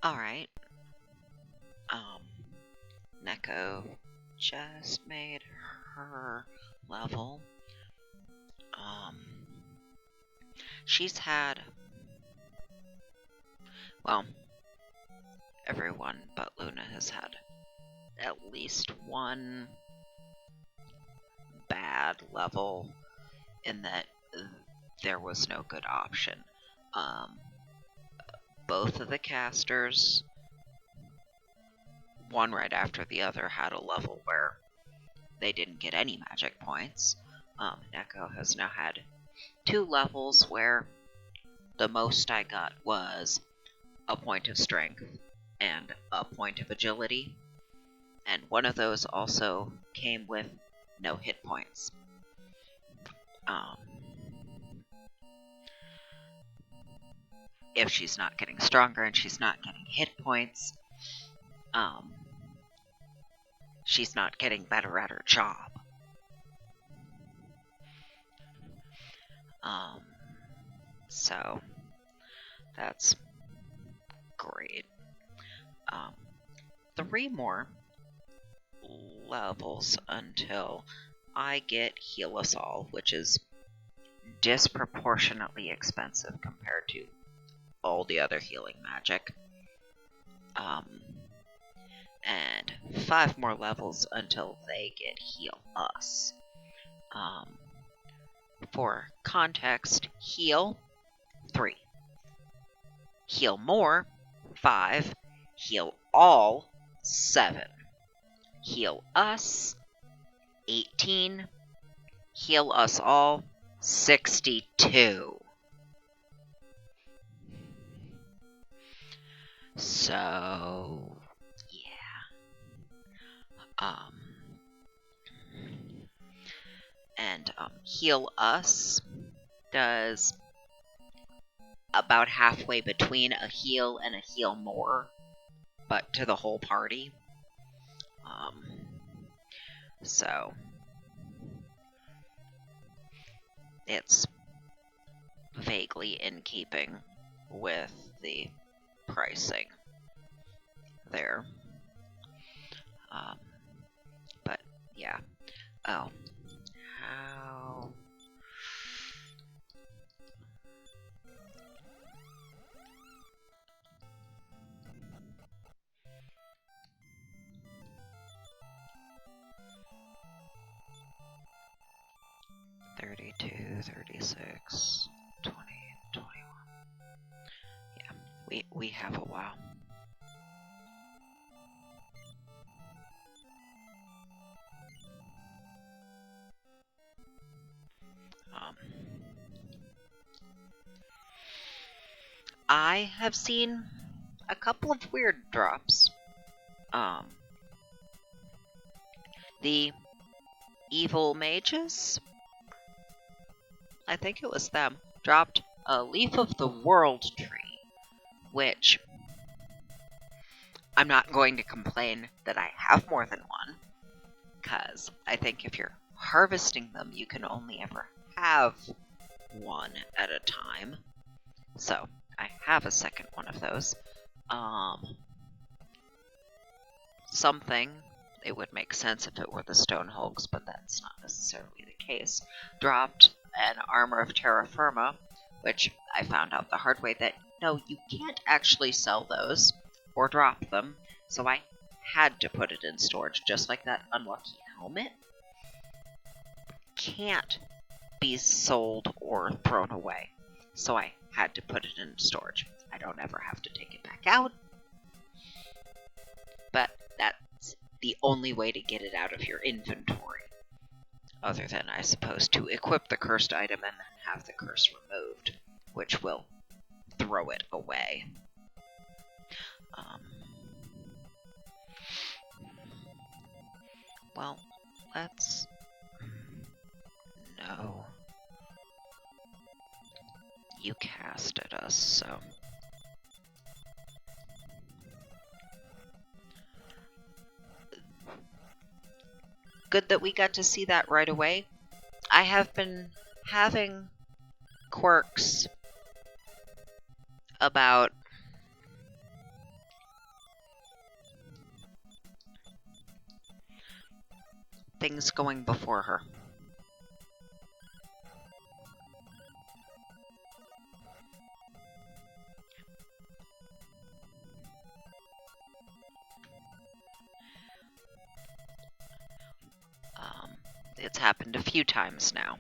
Alright. Neko just made her level. She's had, well, everyone but Luna has had at least one bad level in that there was no good option. Both of the casters, one right after the other, had a level where they didn't get any magic points. Neko has now had 2 levels where the most I got was a point of strength and a point of agility, and one of those also came with no hit points. If she's not getting stronger and she's not getting hit points, she's not getting better at her job. So that's great. 3 more levels until I get Heal Us All, which is disproportionately expensive compared to all the other healing magic. And 5 more levels until they get Heal Us. For context, Heal, 3. Heal More, 5. Heal All, 7. Heal Us, 18. Heal Us All, 62. So, yeah. Heal Us does about halfway between a heal and a heal more, but to the whole party. So it's vaguely in keeping with the pricing there. But yeah. Oh. How? $32, $36, $20, $21. Yeah, we have a while. I have seen a couple of weird drops. The evil mages, I think it was them, dropped a Leaf of the World tree, which I'm not going to complain that I have more than one, because I think if you're harvesting them, you can only ever have one at a time. So I have a second one of those. Something, it would make sense if it were the Stone Hulks, but that's not necessarily the case, dropped an Armor of Terra Firma, which I found out the hard way that, no, you can't actually sell those or drop them, so I had to put it in storage, just like that Unlucky Helmet can't be sold or thrown away, so I had to put it in storage. I don't ever have to take it back out, but that's the only way to get it out of your inventory, other than, I suppose, to equip the cursed item and then have the curse removed, which will throw it away. Well, let's... No. You casted us, so... Good that we got to see that right away. I have been having quirks about things going before her. It's happened a few times now.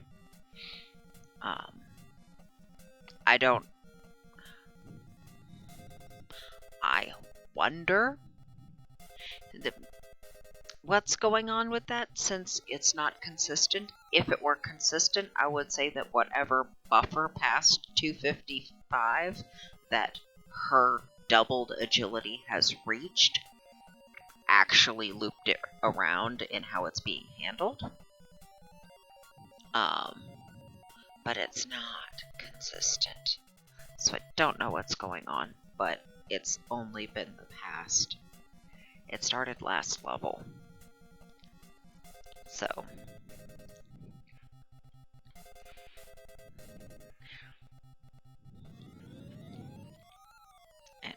I wonder what's going on with that, since it's not consistent. If it were consistent, I would say that whatever buffer past 255 that her doubled agility has reached actually looped it around in how it's being handled. But it's not consistent. So I don't know what's going on, but it's only been the past. It started last level. So anyway.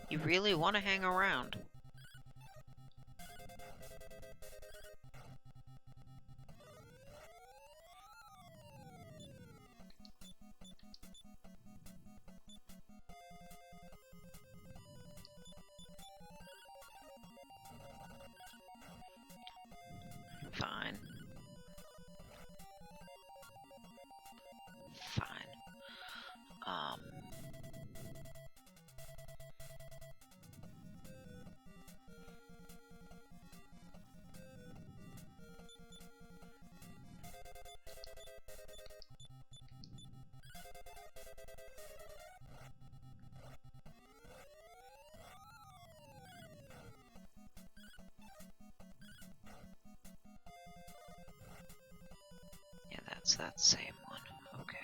You really want to hang around. Fine. Fine. Yeah, that's that same one. Okay.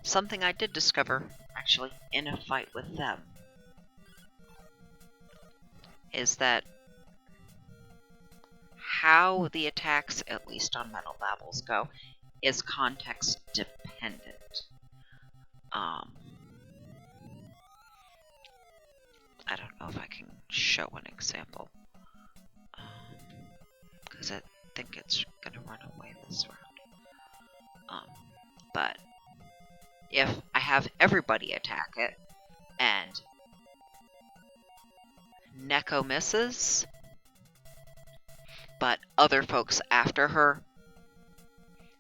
Something I did discover, actually, in a fight with them, is that how the attacks, at least on Metal Babbles, go, is context dependent. I don't know if I can show an example, because I think it's gonna run away this round. But if I have everybody attack it, and Neko misses, but other folks after her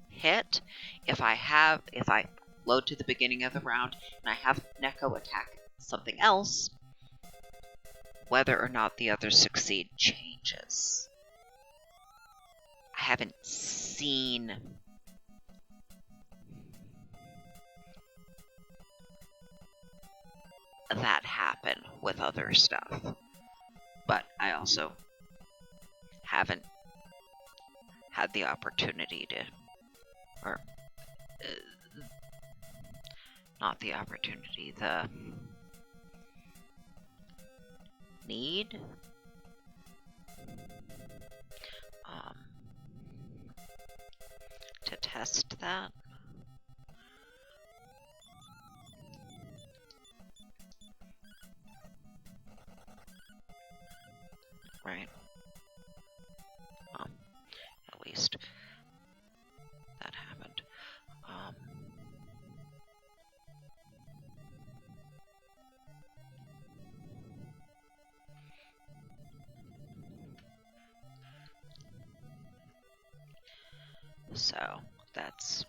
hit, if I load to the beginning of the round and I have Neko attack something else, whether or not the others succeed changes. I haven't seen that happen with other stuff, but I also haven't had the opportunity to, or not the opportunity, the need to test that. Right. At least that happened. So that's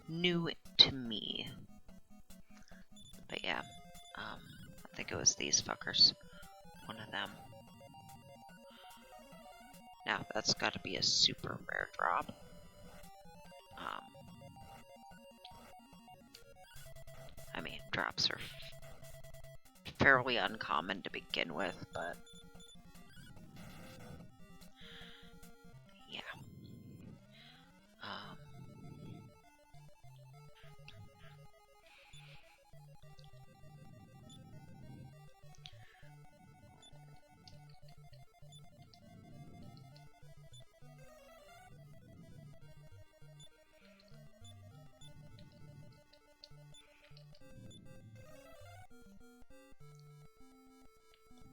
new to me. But yeah, I think it was these fuckers. One of them. Now, that's got to be a super rare drop. I mean, drops are fairly uncommon to begin with, but yeah.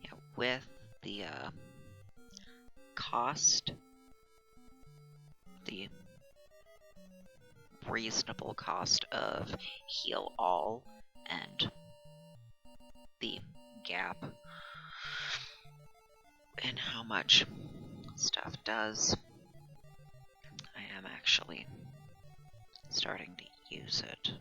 Yeah, with the cost, the reasonable cost of heal all and the gap in how much stuff does, I am actually starting to use it.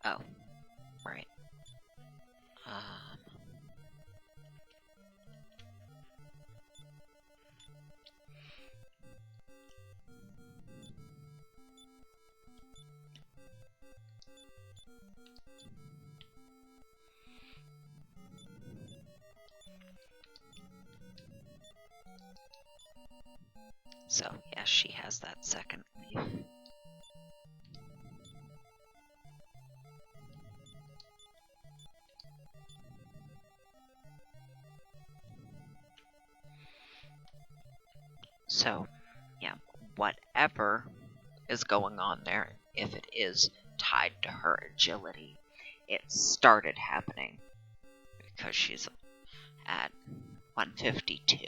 Oh, right. So, yes, she has that second leaf. So, yeah, whatever is going on there, if it is tied to her agility, it started happening because she's at 152.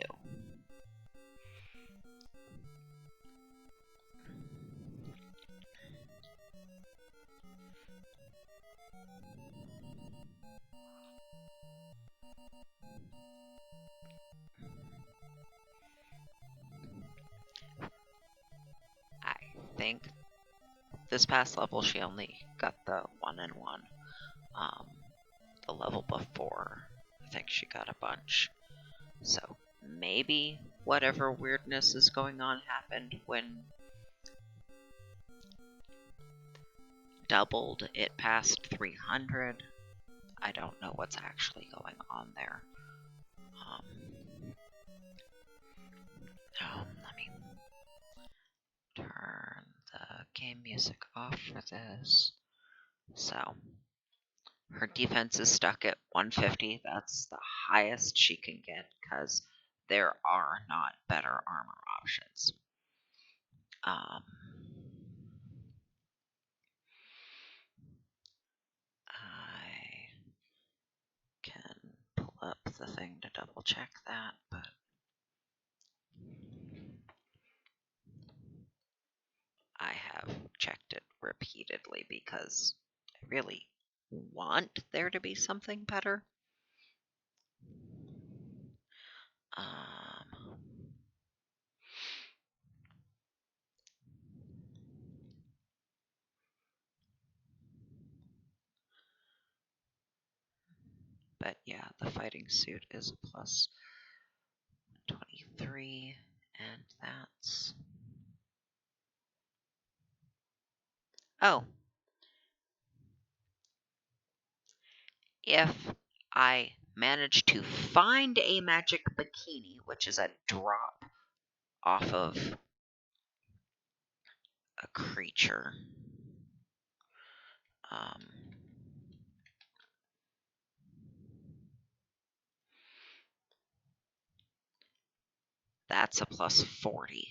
I think this past level she only got the 1-1. The level before, I think she got a bunch. So maybe whatever weirdness is going on happened when doubled it past 300. I don't know what's actually going on there. Let me turn the game music off for this. So, her defense is stuck at 150. That's the highest she can get because there are not better armor options. I can pull up the thing to double check that, but I have checked it repeatedly because I really want there to be something better. But yeah, the fighting suit is a plus 23, and that's... Oh. If I manage to find a magic bikini, which is a drop off of a creature, that's a plus 40,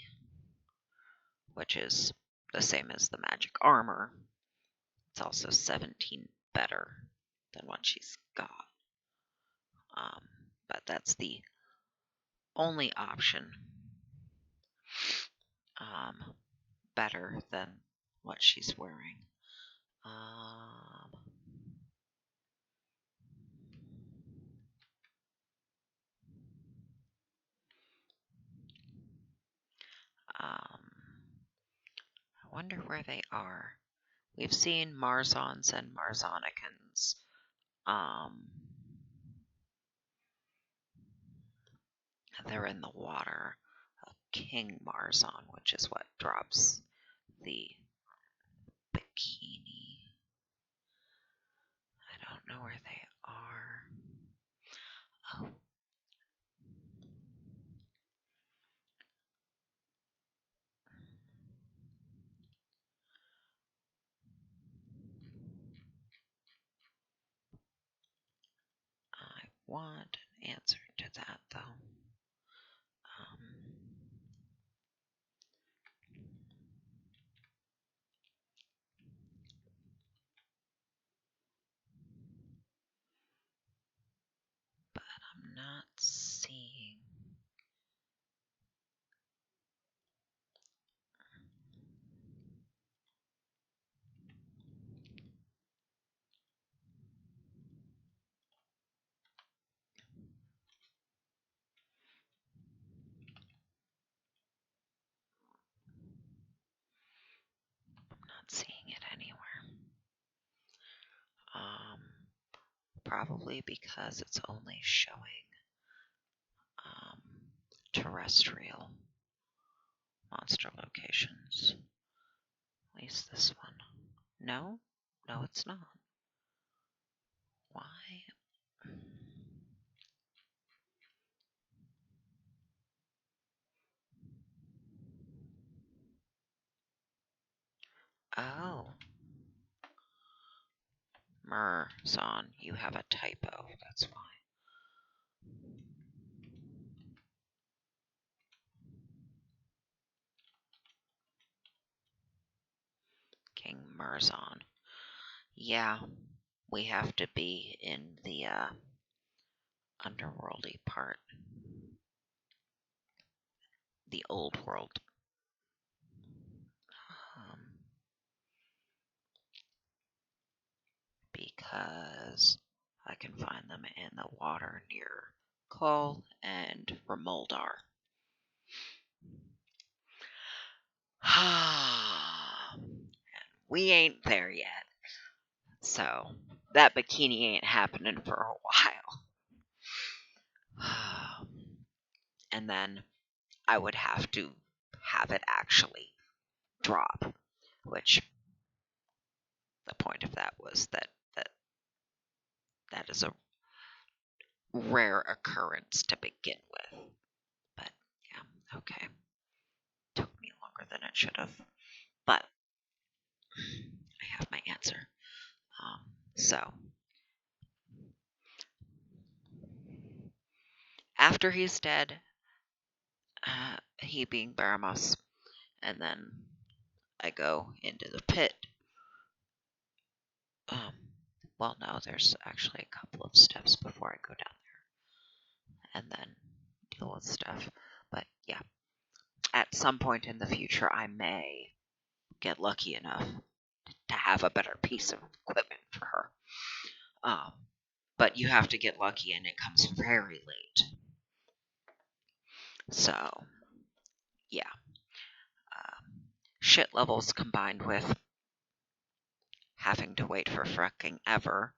which is the same as the magic armor. It's also 17 better than what she's got. But that's the only option better than what she's wearing. I wonder where they are. We've seen Marzons and Marzonicans. They're in the water. A King Marzon, which is what drops the bikini. I don't know where they are. Oh. I want an answer to that, though. But I'm not seeing. Not seeing it anywhere. Probably because it's only showing terrestrial monster locations. At least this one. No? No, it's not. Why? Oh. Merzon, you have a typo, that's why. King Merzon. Yeah, we have to be in the underworldy part. The old world. Because I can find them in the water near Kol and Remoldar. We ain't there yet. So, that bikini ain't happening for a while. And then I would have to have it actually drop, which the point of that was that is a rare occurrence to begin with. But yeah, okay. Took me longer than it should have. But I have my answer. So after he's dead, he being Baramos, and then I go into the pit. Well, no, there's actually a couple of steps before I go down there, and then deal with stuff. But yeah, at some point in the future, I may get lucky enough to have a better piece of equipment for her. But you have to get lucky, and it comes very late. So, yeah. Shit levels combined with having to wait for fucking ever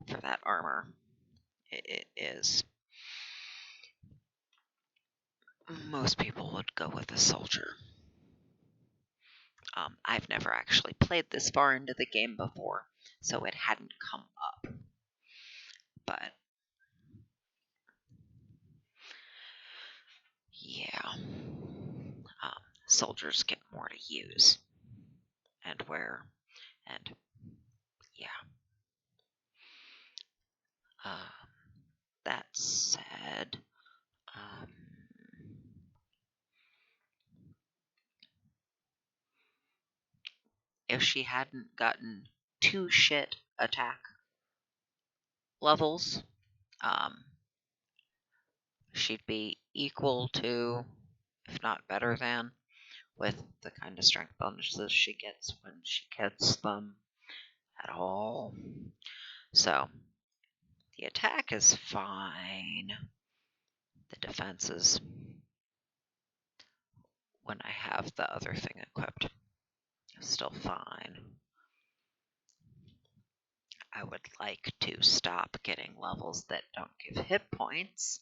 for that armor. It is. Most people would go with a soldier. I've never actually played this far into the game before, so it hadn't come up. But yeah, soldiers get more to use and wear, and yeah. That said, if she hadn't gotten 2 shit attack levels, she'd be equal to, if not better than, with the kind of strength bonuses she gets when she gets them at all. So, the attack is fine. The defense is when I have the other thing equipped. Still fine. I would like to stop getting levels that don't give hit points.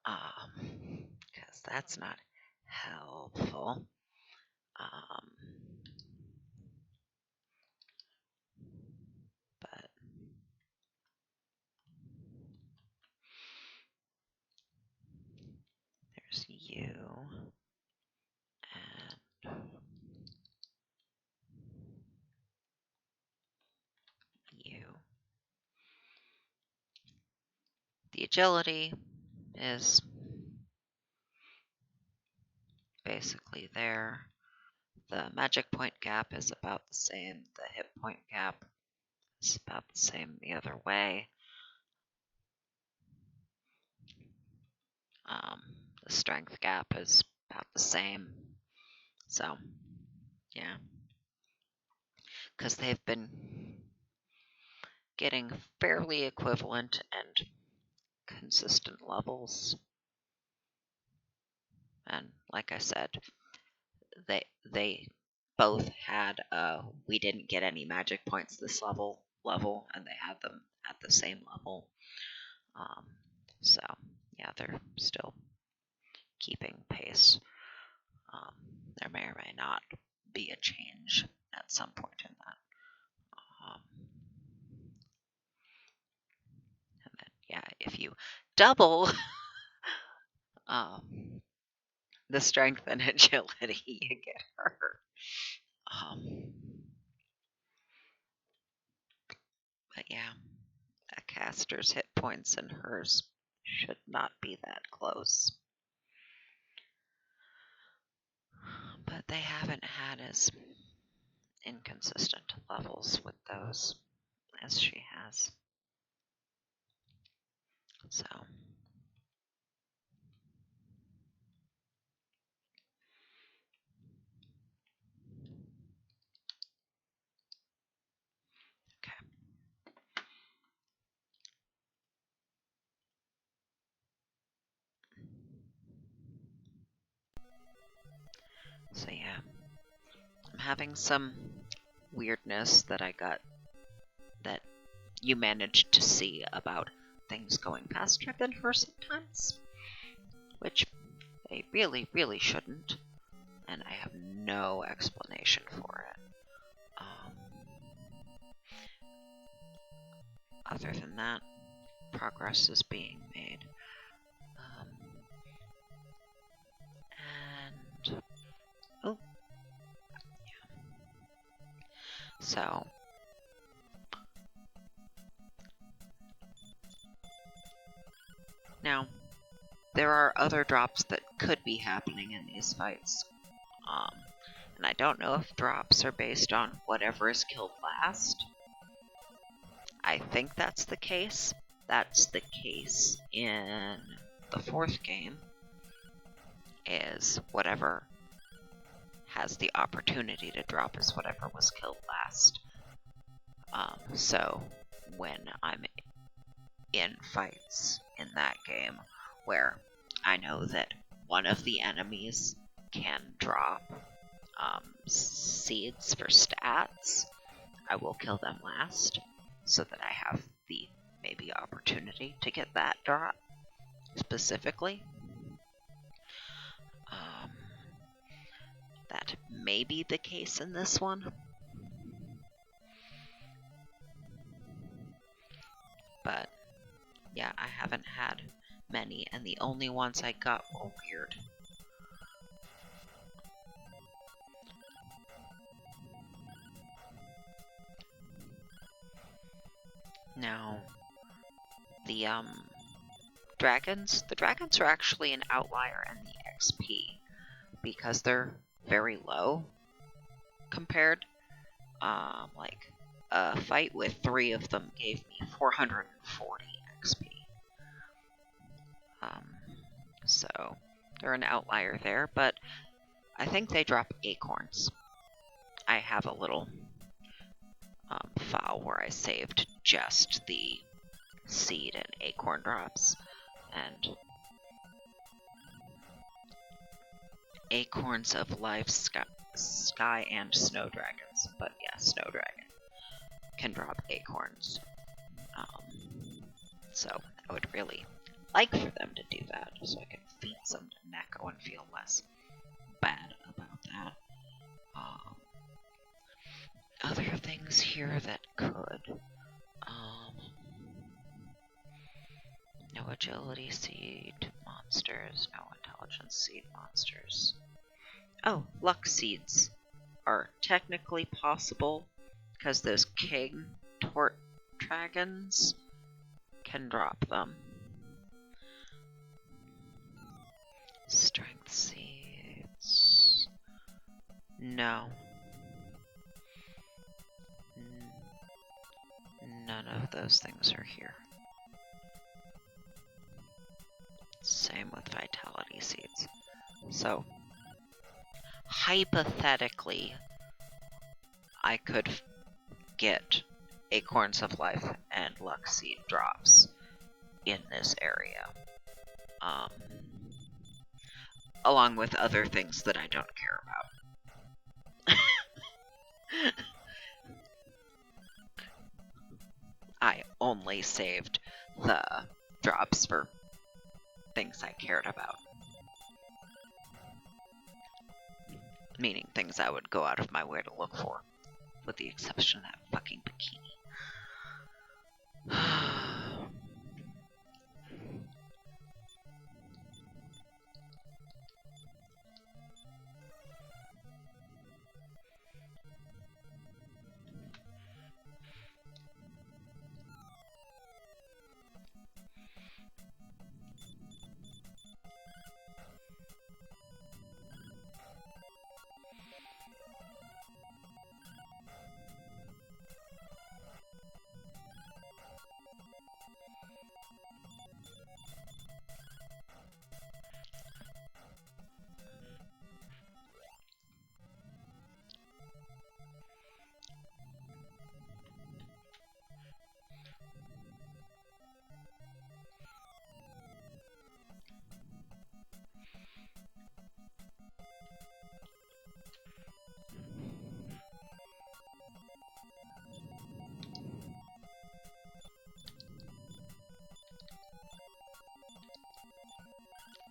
Because that's not helpful. But there's you and you. The agility is basically there. The magic point gap is about the same. The hit point gap is about the same the other way. The strength gap is about the same. So, yeah. Because they've been getting fairly equivalent and consistent levels. And like I said, they both had we didn't get any magic points this level, and they had them at the same level. So yeah, they're still keeping pace. There may or may not be a change at some point in that. And then yeah, if you double the strength and agility, you get hurt. But yeah, a caster's hit points and hers should not be that close. But they haven't had as inconsistent levels with those as she has. So. So yeah, I'm having some weirdness that I got that you managed to see about things going faster than her sometimes, which they really, really shouldn't, and I have no explanation for it. Other than that, progress is being made. And oh, yeah. So now there are other drops that could be happening in these fights. And I don't know if drops are based on whatever is killed last. I think that's the case. That's the case in the fourth game, is whatever has the opportunity to drop is whatever was killed last. So when I'm in fights in that game where I know that one of the enemies can drop seeds for stats, I will kill them last so that I have the maybe opportunity to get that drop specifically. That may be the case in this one. But yeah, I haven't had many, and the only ones I got were weird. Now, the dragons are actually an outlier in the XP because they're very low compared. Like a fight with 3 of them gave me 440 XP. So they're an outlier there, but I think they drop acorns. I have a little file where I saved just the seed and acorn drops, and Acorns of Life, Sky, and Snow Dragons. But yeah, Snow Dragon can drop acorns. So I would really like for them to do that, so I can feed some to Neko and feel less bad about that. Other things here that could. No agility seed monsters, no intelligence seed monsters. Oh, luck seeds are technically possible because those king tort dragons can drop them. Strength seeds. No. None of those things are here. Same with vitality seeds. So, hypothetically, I could get Acorns of Life and Luck Seed drops in this area. Along with other things that I don't care about. I only saved the drops for things I cared about. Meaning things I would go out of my way to look for. With the exception of that fucking bikini.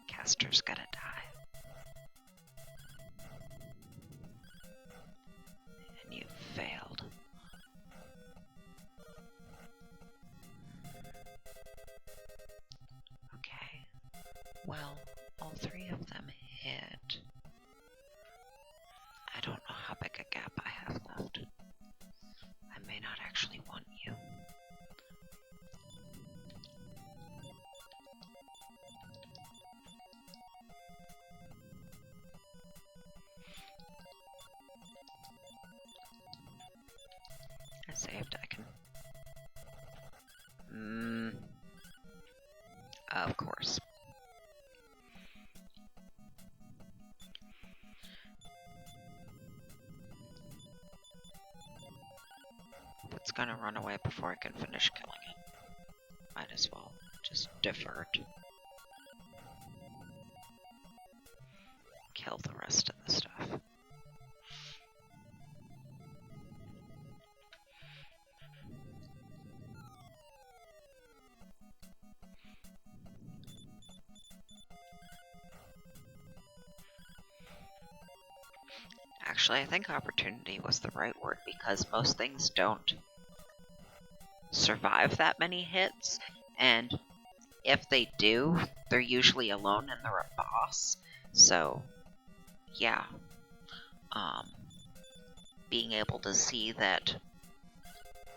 Caster's gonna die. And you failed. Okay. Well, all three of them hit. I don't know how big a gap I have left. I may not actually want you. I saved, I can... Of course. If it's gonna run away before I can finish killing it, might as well just defer it. Kill the rest of the stuff. Actually, I think opportunity was the right word because most things don't survive that many hits, and if they do, they're usually alone and they're a boss. So, yeah. Being able to see that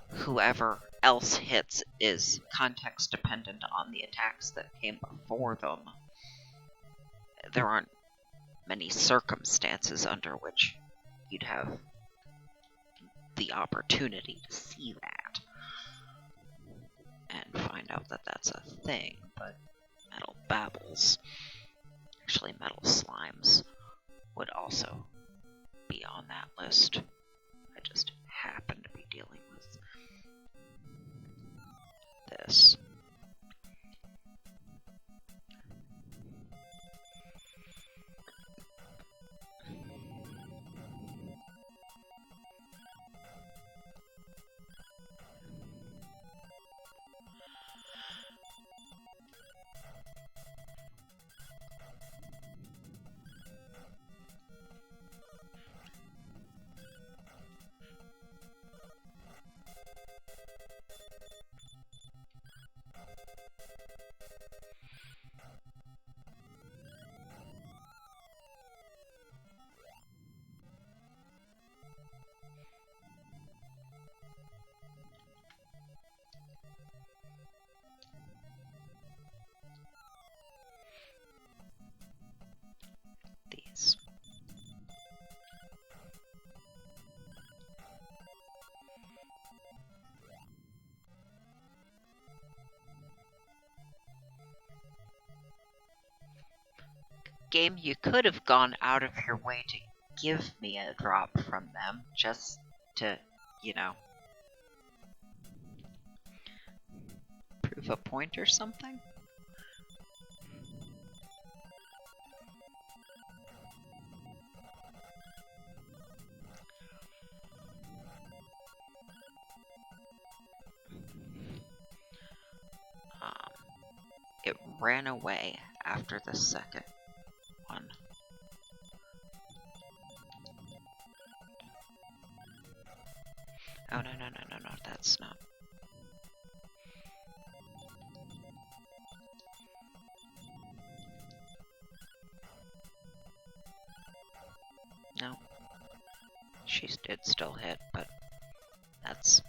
whoever else hits is context dependent on the attacks that came before them. There aren't many circumstances under which you'd have the opportunity to see that and find out that that's a thing, but Metal Babbles, actually Metal Slimes, would also be on that list. I just happen to be dealing with this. These. Game, you could have gone out of your way to give me a drop from them, just to, you know, prove a point or something. It ran away after the second one. Oh, no, that's not. No. She did still hit, but that's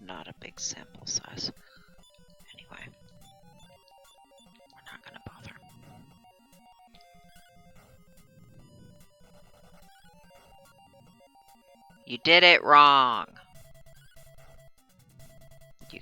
not a big sample size. Anyway, we're not gonna bother. You did it wrong! You...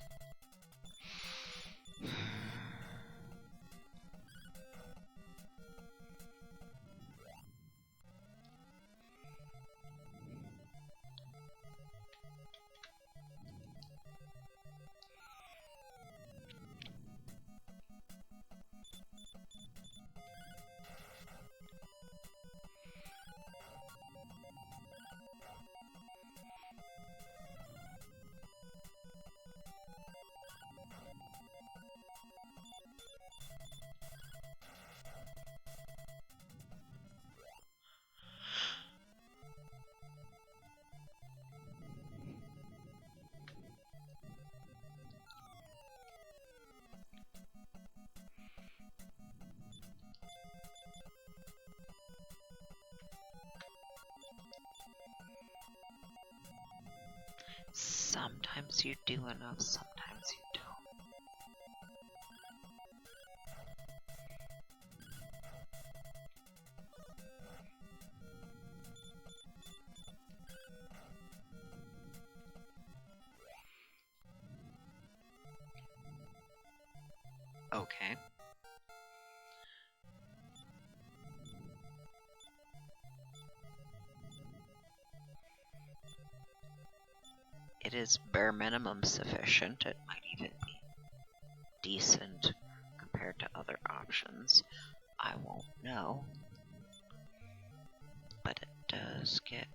Sometimes you do enough, sometimes you don't. Okay. It is bare minimum sufficient. It might even be decent compared to other options. I won't know. But it does get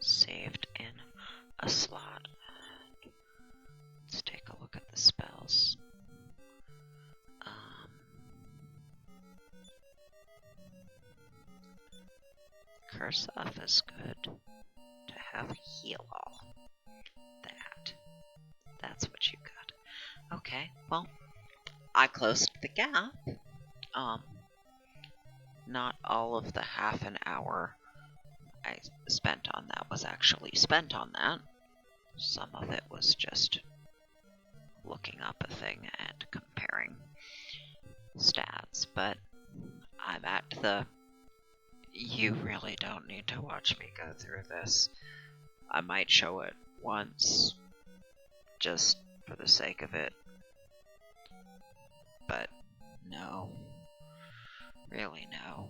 saved in a slot. Let's take a look at the spells. Curse Off is good. To have Heal All. That's what you got. Okay, well, I closed the gap. Not all of the half an hour I spent on that was actually spent on that. Some of it was just looking up a thing and comparing stats, but I'm at the you really don't need to watch me go through this. I might show it once, just for the sake of it, but no. Really no.